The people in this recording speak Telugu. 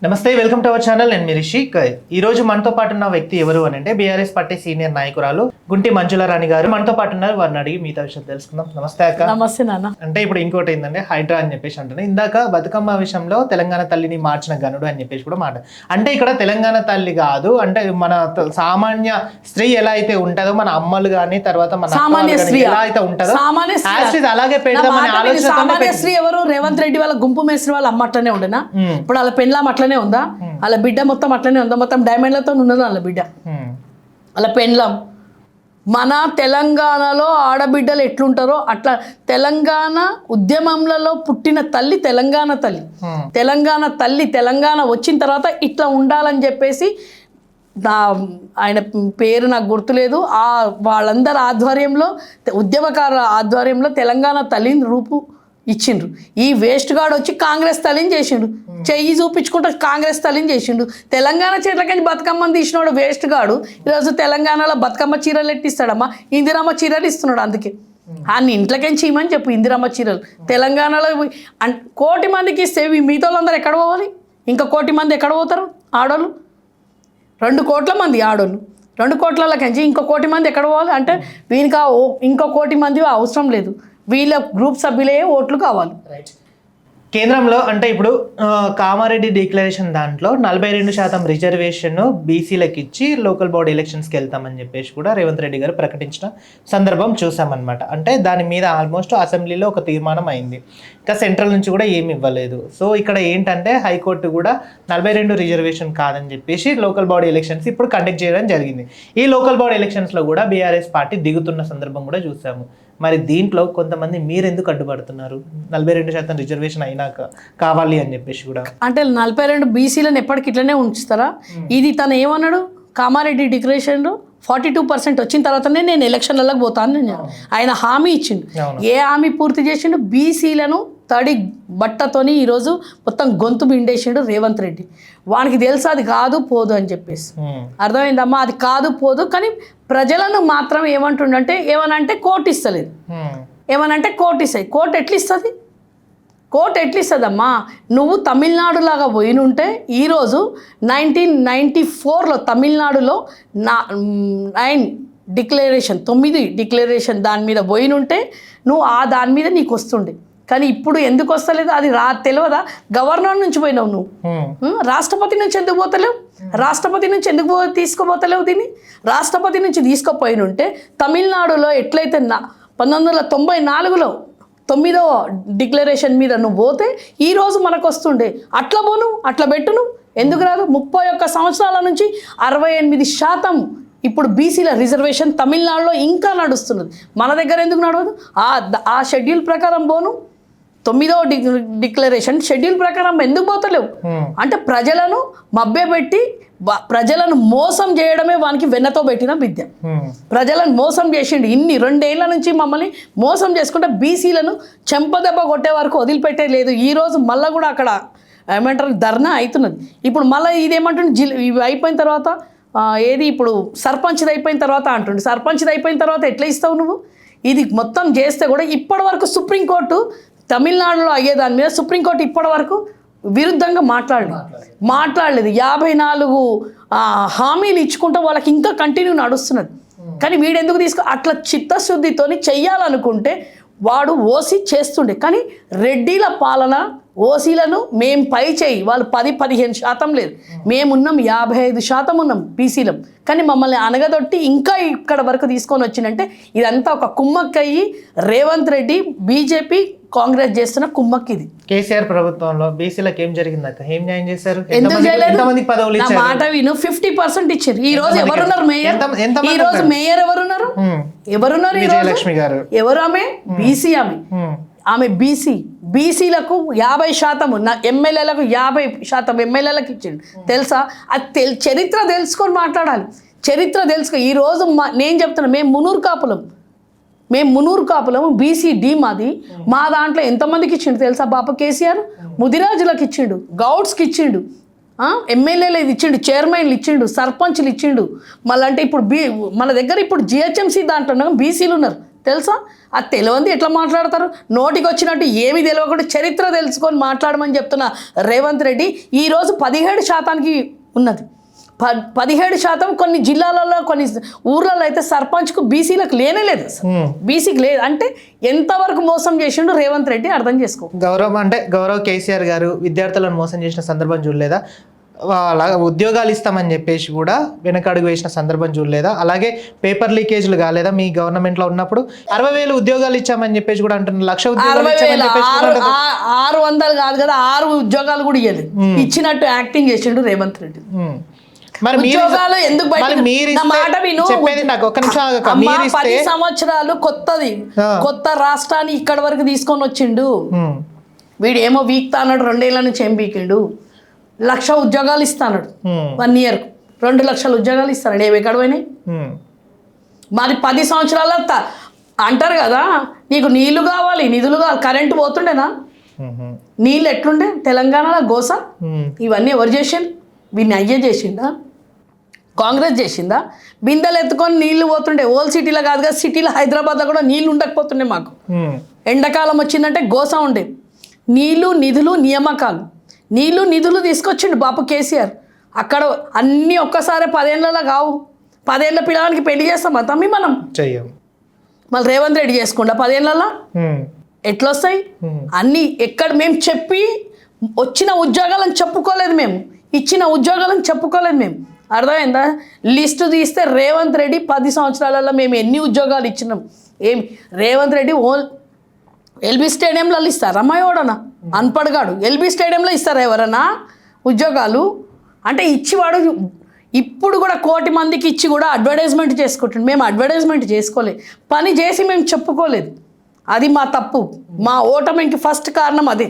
నమస్తే, వెల్కమ్ టు అవర్ ఛానల్. నేను మీ రిషి. ఈ రోజు మనతో పాటు ఉన్న వ్యక్తి ఎవరు అని అంటే బీఆర్ఎస్ పార్టీ సీనియర్ నాయకురాలు గుంటి మంజులారాణి గారు మనతో పాటు ఉన్నారు. వారిని అడిగి మిగతా విషయం తెలుసుకుందాం. నమస్తే అక్క. నమస్తే నాన్న. అంటే ఇప్పుడు ఇంకోటి ఏంటంటే హైడ్రా అని చెప్పేసి అంటున్నాను. ఇందాక బతుకమ్మ విషయంలో తెలంగాణ తల్లిని మార్చిన గనుడు అని చెప్పేసి కూడా మాట. అంటే ఇక్కడ తెలంగాణ తల్లి కాదు, అంటే మన సామాన్య స్త్రీ ఎలా అయితే ఉంటుందో, మన అమ్మలు కానీ తర్వాత మన ఎలా అయితే ఉంటుందో అలాగే పెడదామని ఆలోచన. సామాన్య స్త్రీ ఎవరు? రేవంత్ రెడ్డి వాళ్ళ గుంపు మేస్త్రి వాళ్ళ అమ్మ అట్లనే ఉండేనా? ఇప్పుడు వాళ్ళ పెండ్లాం అట్లనే ఉందా? వాళ్ళ బిడ్డ మొత్తం అట్లనే ఉందా? మొత్తం డైమండ్లతో ఉన్నది వాళ్ళ బిడ్డ, వాళ్ళ పెండ్లాం. మన తెలంగాణలో ఆడబిడ్డలు ఎట్లుంటారో అట్లా తెలంగాణ ఉద్యమంలలో పుట్టిన తల్లి తెలంగాణ తల్లి. తెలంగాణ తల్లి తెలంగాణ వచ్చిన తర్వాత ఇట్లా ఉండాలని చెప్పేసి ఆయన పేరు నాకు గుర్తులేదు, వాళ్ళందరి ఆధ్వర్యంలో ఉద్యమకారుల ఆధ్వర్యంలో తెలంగాణ తల్లిని రూపు ఇచ్చిండ్రు. ఈ వేస్ట్ గాడు వచ్చి కాంగ్రెస్ తల్లిని చేసిండు, చెయ్యి చూపించుకుంటూ కాంగ్రెస్ తల్లిని చేసిండు. తెలంగాణ చీరలకి బతుకమ్మని తీసినాడు వేస్ట్ గాడు. ఈరోజు తెలంగాణలో బతుకమ్మ చీరలు ఎట్టిస్తాడమ్మా? ఇందిరమ్మ చీరలు ఇస్తున్నాడు. అందుకే అన్ని ఇంట్లోకేం చేయమని చెప్పు. ఇందిరమ్మ చీరలు తెలంగాణలో 1,000,000 మందికి ఇస్తే మిగతా వాళ్ళందరూ ఎక్కడ పోవాలి? ఇంకా 1,000,000 మంది ఎక్కడ పోతారు? ఆడోళ్ళు 2,00,00,000 మంది ఆడోళ్ళు, 2,00,00,000 ఇంకో 1,00,00,000 మంది ఎక్కడ పోవాలి? అంటే వీనికి ఇంకో 1,00,00,000 మంది అవసరం లేదు, వీళ్ళ గ్రూప్ సభ్యులే ఓట్లు కావాలి. కేంద్రంలో అంటే ఇప్పుడు కామారెడ్డి డిక్లరేషన్ దాంట్లో 42% రిజర్వేషన్ బీసీలకు ఇచ్చి లోకల్ బాడీ ఎలక్షన్స్కి వెళ్తామని చెప్పేసి కూడా రేవంత్ రెడ్డి గారు ప్రకటించిన సందర్భం చూసామన్నమాట. అంటే దాని మీద ఆల్మోస్ట్ అసెంబ్లీలో ఒక తీర్మానం అయింది, ఇంకా సెంట్రల్ నుంచి కూడా ఏమి ఇవ్వలేదు. సో ఇక్కడ ఏంటంటే హైకోర్టు కూడా 42 రిజర్వేషన్ కాదని చెప్పేసి లోకల్ బాడీ ఎలక్షన్స్ ఇప్పుడు కండక్ట్ చేయడం జరిగింది. ఈ లోకల్ బాడీ ఎలక్షన్స్లో కూడా బీఆర్ఎస్ పార్టీ దిగుతున్న సందర్భం కూడా చూసాము. మరి దీంట్లో కొంతమంది మీరెందుకు అడ్డుపడుతున్నారు? 42% రిజర్వేషన్ అయినాక కావాలి అని చెప్పేసి కూడా. అంటే 42 బీసీలను ఎప్పటికి ఇట్లనే ఉంచుతారా? ఇది తను ఏమన్నాడు? కామారెడ్డి డిక్లరేషన్లో 42% వచ్చిన తర్వాతనే నేను ఎలక్షన్లకు పోతాను ఆయన హామీ ఇచ్చిండు. ఏ హామీ పూర్తి చేసిండు? బీసీలను తడి బట్టతోని ఈరోజు మొత్తం గొంతు పిండేసిండు రేవంత్ రెడ్డి. వానికి తెలుసు అది కాదు పోదు అని చెప్పేసి. అర్థమైందమ్మా? అది కాదు పోదు. కానీ ప్రజలను మాత్రం ఏమంటుండంటే ఏమనంటే కోర్టు ఇస్తలేదు, ఏమనంటే కోర్టు ఇస్తుంది. కోర్టు ఎట్లా ఇస్తుంది? కోర్టు ఎట్లా ఇస్తుందమ్మా? నువ్వు తమిళనాడులాగా పోయినుంటే ఈరోజు 1994లో తమిళనాడులో 9 డిక్లరేషన్ దాని మీద పోయినుంటే నువ్వు దాని మీద నీకు వస్తుండే. కానీ ఇప్పుడు ఎందుకు వస్తలేదు? అది తెలియదా? గవర్నర్ నుంచి పోయినావు నువ్వు, రాష్ట్రపతి నుంచి ఎందుకు పోతలేవు? రాష్ట్రపతి నుంచి ఎందుకు తీసుకుపోతలేవు దీన్ని? రాష్ట్రపతి నుంచి తీసుకుపోయినుంటే తమిళనాడులో ఎట్లయితే 1994లో 9వ డిక్లరేషన్ మీద నువ్వు పోతే ఈరోజు మనకు వస్తుండే. అట్లా పోను, అట్లా పెట్టును. ఎందుకు రాదు? 31 సంవత్సరాల నుంచి 68% ఇప్పుడు బీసీల రిజర్వేషన్ తమిళనాడులో ఇంకా నడుస్తున్నది. మన దగ్గర ఎందుకు నడవదు? ఆ షెడ్యూల్ ప్రకారం పోను. 9వ డిక్లరేషన్ షెడ్యూల్ ప్రకారం ఎందుకు పోతలేవు? అంటే ప్రజలను మభ్యపెట్టి ప్రజలను మోసం చేయడమే వానికి వెన్నతో పెట్టిన విద్య. ప్రజలను మోసం చేసిండు. 2 ఏళ్ల నుంచి మమ్మల్ని మోసం చేసుకుంటే బీసీలను చెంపదెబ్బ కొట్టే వరకు వదిలిపెట్టే లేదు. ఈరోజు మళ్ళీ కూడా అక్కడ ఏమంటారు ధర్నా అవుతున్నది. ఇప్పుడు మళ్ళీ ఇదేమంటుంది? ఇవి అయిపోయిన తర్వాత ఏది ఇప్పుడు సర్పంచ్ది అయిపోయిన తర్వాత అంటుండే. సర్పంచ్ది అయిపోయిన తర్వాత ఎట్లా ఇస్తావు నువ్వు? ఇది మొత్తం చేస్తే కూడా ఇప్పటి వరకు సుప్రీంకోర్టు తమిళనాడులో అయ్యేదాని మీద సుప్రీంకోర్టు ఇప్పటి వరకు విరుద్ధంగా మాట్లాడలేదు. 54 హామీలు ఇచ్చుకుంటే వాళ్ళకి ఇంకా కంటిన్యూ నడుస్తున్నది. కానీ వీడెందుకు అట్లా చిత్తశుద్ధితోని చెయ్యాలనుకుంటే వాడు ఓసీ చేస్తుండే. కానీ రెడ్డిల పాలన ఓసీలను మేము పై చేయి, వాళ్ళు 10-15% లేదు, మేమున్నాం 55% ఉన్నాం బీసీలం. కానీ మమ్మల్ని అనగదొట్టి ఇంకా ఇక్కడ వరకు తీసుకొని వచ్చిందంటే ఇదంతా ఒక కుమ్మక్కయ్యి రేవంత్ రెడ్డి బీజేపీ కాంగ్రెస్ చేస్తున్న కుమ్మక్కి. ఇది కేసీఆర్ ప్రభుత్వంలో బీసీలకు ఏం జరిగిందక్క? ఏం న్యాయం చేశారు? ఎందుకు చేయలేదు? నా మాట విను. 50% ఇచ్చారు. ఈ రోజు ఎవరున్నారు మేయర్? ఈ రోజు మేయర్ ఎవరున్నారు? విజయలక్ష్మి గారు. ఎవరు? ఆమె బీసీ. ఆమె బీసీలకు 50%, ఎమ్మెల్యేలకు 50% ఎమ్మెల్యేలకు ఇచ్చిండు. తెలుసా? అది చరిత్ర తెలుసుకొని మాట్లాడాలి. చరిత్ర తెలుసుకో. ఈరోజు నేను చెప్తున్నా, మేము మునూరు కాపులము బీసీ డి మాది. మా దాంట్లో ఎంతమందికి ఇచ్చిండు తెలుసా? బాప కేసీఆర్ ముదిరాజులకు ఇచ్చిండు, గౌడ్స్కి ఇచ్చిండు, ఎమ్మెల్యేలు ఇచ్చిండు, చైర్మన్లు ఇచ్చిండు, సర్పంచ్లు ఇచ్చిండు. మళ్ళీ అంటే ఇప్పుడు మన దగ్గర ఇప్పుడు జిహెచ్ఎంసీ దాంట్లో బీసీలు ఉన్నారు, తెలుసా? అది తెలియంది ఎట్లా మాట్లాడతారు? నోటికి వచ్చినట్టు ఏమి తెలియకుండా చరిత్ర తెలుసుకొని మాట్లాడమని చెప్తున్న రేవంత్ రెడ్డి ఈరోజు 17% ఉన్నది. 17% కొన్ని జిల్లాలలో కొన్ని ఊర్లలో అయితే సర్పంచ్కు బీసీలకు లేనేలేదు అసలు. బీసీకి లేదు అంటే ఎంతవరకు మోసం చేసిండు రేవంత్ రెడ్డి అర్థం చేసుకో. గౌరవ్ కేసీఆర్ గారు విద్యార్థులను మోసం చేసిన సందర్భం చూడలేదా? ఉద్యోగాలు ఇస్తామని చెప్పేసి కూడా వెనకడుగు వేసిన సందర్భం చూడలేదా? అలాగే పేపర్ లీకేజ్లు కాలేదా మీ గవర్నమెంట్లో ఉన్నప్పుడు? 60,000 ఉద్యోగాలు ఇచ్చామని చెప్పేసి కూడా అంటున్నారు. 1,00,000 ఉద్యోగాలు ఇచ్చామని చెప్పేసి కూడా అంటున్నారు. 600 కాదు కదా, 6 ఉద్యోగాలు కూడా ఇవ్వలేదు. ఇచ్చినట్టు యాక్టింగ్ చేసిండు రేవంత్ రెడ్డి. మరి ఉద్యోగాలు ఎందుకు బయట? నా మాట విను. చెప్పేది నాకు ఒక్క నిమిషం ఆగక. 10 సంవత్సరాలు కొత్త రాష్ట్రాన్ని ఇక్కడ వరకు తీసుకొని వచ్చిండు. వీడు ఏమో వీక్తా అన్నాడు, 2 ఏళ్ల నుంచి ఏం వీకిండు. 1,00,000 ఉద్యోగాలు ఇస్తాడు 1 year, 2 లక్షల ఉద్యోగాలు ఇస్తాడు. ఏమి ఎక్కడ పోయినాయి? మరి 10 సంవత్సరాల అంటారు కదా, నీకు నీళ్లు కావాలి, నిధులు కావాలి. కరెంటు పోతుండేనా? నీళ్ళు ఎట్లుండే తెలంగాణలో? గోస. ఇవన్నీ ఎవరు చేసిండు? వీడిని అయ్యే చేసిండా? కాంగ్రెస్ చేసిందా? బిందెలు ఎత్తుకొని నీళ్లు పోతుండే. ఓల్డ్ సిటీలో కాదు కదా, సిటీలో హైదరాబాద్లో కూడా నీళ్లు ఉండకపోతుండే. మాకు ఎండాకాలం వచ్చిందంటే గోస ఉండే. నీళ్లు, నిధులు, నియామకాలు. నీళ్లు నిధులు తీసుకొచ్చిండు బాపు కేసీఆర్. అక్కడ అన్నీ ఒక్కసారి 10 ఏళ్ళలో కావు. 10 ఏళ్ళ పిల్లలకి పెళ్లి చేస్తామా తమ్మి మనం? చెయ్యం. మళ్ళీ రేవంత్ రెడ్డి చేసుకుండా 10 ఏళ్ళలో ఎట్లొస్తాయి అన్నీ? ఎక్కడ మేము చెప్పి వచ్చిన ఉద్యోగాలను చెప్పుకోలేదు, మేము ఇచ్చిన ఉద్యోగాలను చెప్పుకోలేదు మేము. అర్థమైందా? లిస్టు తీస్తే రేవంత్ రెడ్డి 10 సంవత్సరాలలో మేము ఎన్ని ఉద్యోగాలు ఇచ్చినాం. ఏమి రేవంత్ రెడ్డి ఎల్బీ స్టేడియంలో ఇస్తారు అమ్మాయివాడనా? అన్పడగాడు ఎల్బీ స్టేడియంలో ఇస్తారా ఎవరన్నా ఉద్యోగాలు? అంటే ఇచ్చివాడు ఇప్పుడు కూడా 1 కోటి మందికి ఇచ్చి కూడా అడ్వర్టైజ్మెంట్ చేసుకుంటుండు. మేము అడ్వర్టైజ్మెంట్ చేసుకోలేదు, పని చేసి మేము చెప్పుకోలేదు. అది మా తప్పు, మా ఓటమికి ఫస్ట్ కారణం అదే.